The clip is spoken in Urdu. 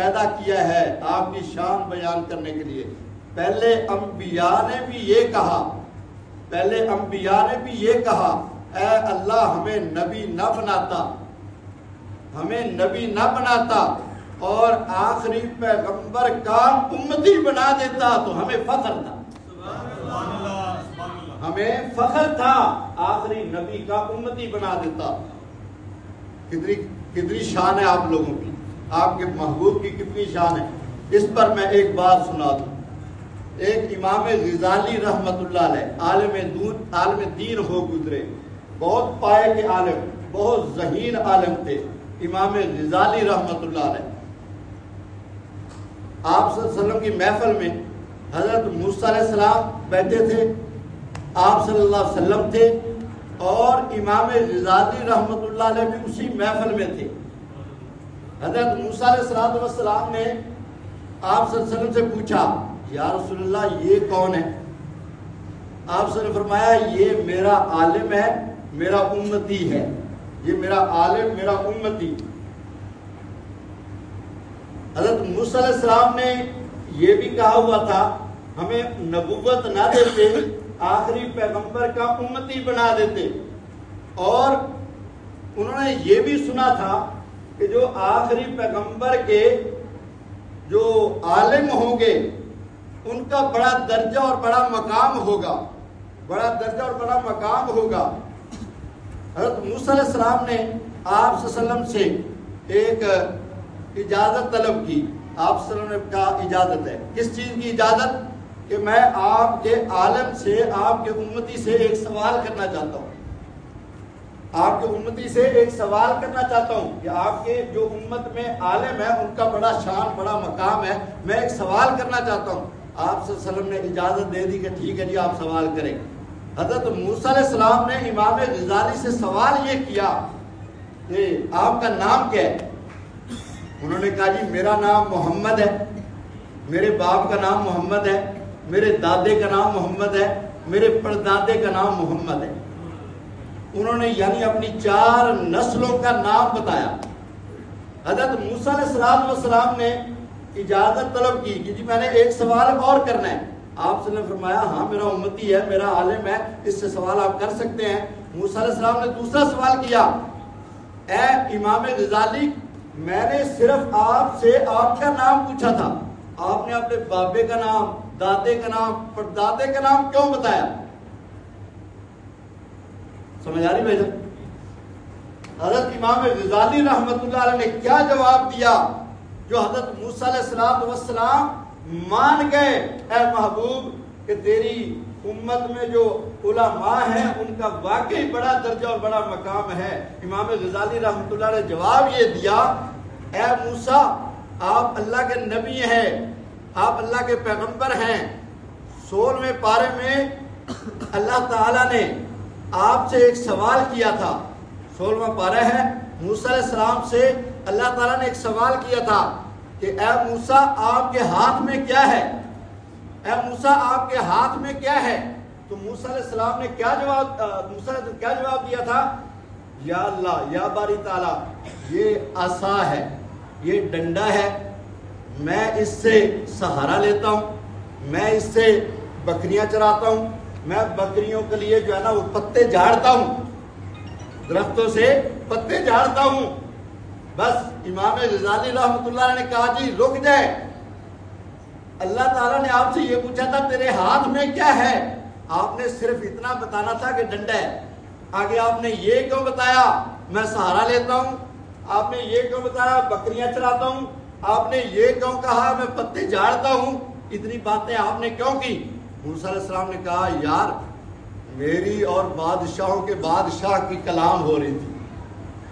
پیدا کیا ہے آپ کی شان بیان کرنے کے لیے۔ پہلے انبیاء نے بھی یہ کہا اے اللہ ہمیں نبی نہ بناتا اور آخری پیغمبر کا امتی بنا دیتا تو ہمیں فخر تھا آخری نبی کا امتی بنا دیتا۔ کتنی شان ہے آپ لوگوں کی، آپ کے محبوب کی کتنی شان ہے۔ اس پر میں ایک بات سنا دوں۔ ایک امام غزالی رحمت اللہ علیہ عالم دین ہو گزرے، بہت پائے کے عالم، بہت ذہین عالم تھے امام غزالی رحمت اللہ علیہ۔ آپ صلی اللہ علیہ وسلم کی محفل میں حضرت موسیٰ علیہ السلام بیٹھے تھے، آپ صلی اللہ علیہ وسلم تھے، اور امام غزالی رحمت اللہ علیہ بھی اسی محفل میں تھے۔ حضرت موسیٰ علیہ السلام نے آپ صلی اللہ علیہ وسلم سے پوچھا یا رسول اللہ یہ کون ہے؟ آپ صلی اللہ علیہ وسلم نے فرمایا یہ میرا عالم ہے، میرا امتی ہے، یہ میرا عالم میرا امتی۔ حضرت موسیٰ علیہ السلام نے یہ بھی کہا ہوا تھا ہمیں نبوت نہ دیتے، آخری پیغمبر کا امتی بنا دیتے، اور انہوں نے یہ بھی سنا تھا کہ جو آخری پیغمبر کے جو عالم ہوں گے ان کا بڑا درجہ اور بڑا مقام ہوگا، حضرت موسیٰ علیہ السلام نے آپ صلی اللہ علیہ وسلم سے ایک اجازت طلب کی۔ آپ صلی اللہ علیہ وسلم نے کہا اجازت ہے، کس چیز کی اجازت؟ کہ میں آپ کے عالم سے، آپ کے امتی سے ایک سوال کرنا چاہتا ہوں، آپ کے امتی سے ایک سوال کرنا چاہتا ہوں کہ آپ کے جو امت میں عالم ہے ان کا بڑا شان بڑا مقام ہے، میں ایک سوال کرنا چاہتا ہوں۔ آپ صلی اللہ علیہ وسلم نے اجازت دے دی کہ ٹھیک ہے جی آپ سوال کریں۔ حضرت موسیٰ علیہ السلام نے امام غزالی سے سوال یہ کیا کہ آپ کا نام کیا ہے؟ انہوں نے کہا جی میرا نام محمد ہے، میرے باپ کا نام محمد ہے، میرے دادے کا نام محمد ہے، میرے پردادے کا نام محمد ہے۔ انہوں نے یعنی اپنی 4 نسلوں کا نام بتایا۔ حضرت موسیٰ علیہ السلام نے اجازت طلب کی کہ جی میں نے ایک سوال اور کرنا ہے۔ آپ صلی اللہ علیہ وسلم نے فرمایا ہاں میرا امتی ہے، میرا عالم ہے، اس سے سوال آپ کر سکتے ہیں۔ موسیٰ علیہ السلام نے دوسرا سوال کیا، اے امام غزالی میں نے صرف آپ سے آپ کا نام پوچھا تھا، آپ نے اپنے بابے کا نام، دادے کا نام، پردادے کا نام کیوں بتایا؟ سمجھ آ رہی بھائی جان؟ حضرت امام غزالی رحمت اللہ علیہ نے کیا جواب دیا جو حضرت موسیٰ علیہ السلام مان گئے، اے محبوب کہ تیری امت میں جو علماء ہیں ان کا واقعی بڑا درجہ اور بڑا مقام ہے۔ امام غزالی رحمت اللہ نے جواب یہ دیا، اے موسیٰ آپ اللہ کے نبی ہیں، آپ اللہ کے پیغمبر ہیں۔ 16ویں پارے میں اللہ تعالیٰ نے آپ سے ایک سوال کیا تھا، 16واں پارہ ہے، موسیٰ علیہ السلام سے اللہ تعالیٰ نے ایک سوال کیا تھا کہ اے موسیٰ آپ کے ہاتھ میں کیا ہے؟ اے موسیٰ آپ کے ہاتھ میں کیا ہے؟ تو موسیٰ علیہ السلام نے کیا جواب دیا تھا؟ یا اللہ، یا باری تعالیٰ، یہ عصا ہے، یہ ڈنڈا ہے، میں اس سے سہارا لیتا ہوں، میں اس سے بکریاں چراتا ہوں، میں بکریوں کے لیے جو ہے نا وہ پتے جھاڑتا ہوں، درختوں سے پتے جھاڑتا ہوں۔ بس امام غزالی رحمت اللہ نے کہا جی رک جائے، اللہ تعالیٰ نے آپ سے یہ پوچھا تھا تیرے ہاتھ میں کیا ہے؟ آپ نے صرف اتنا بتانا تھا کہ ڈنڈا ہے، آگے آپ نے یہ کیوں بتایا میں سہارا لیتا ہوں؟ آپ نے یہ کیوں بتایا بکریاں چراتا ہوں؟ آپ نے یہ کیوں کہا میں پتے جھاڑتا ہوں؟ اتنی باتیں آپ نے کیوں کی؟ موسیٰ علیہ السلام نے کہا یار میری اور بادشاہوں کے بادشاہ کی کلام ہو رہی تھی،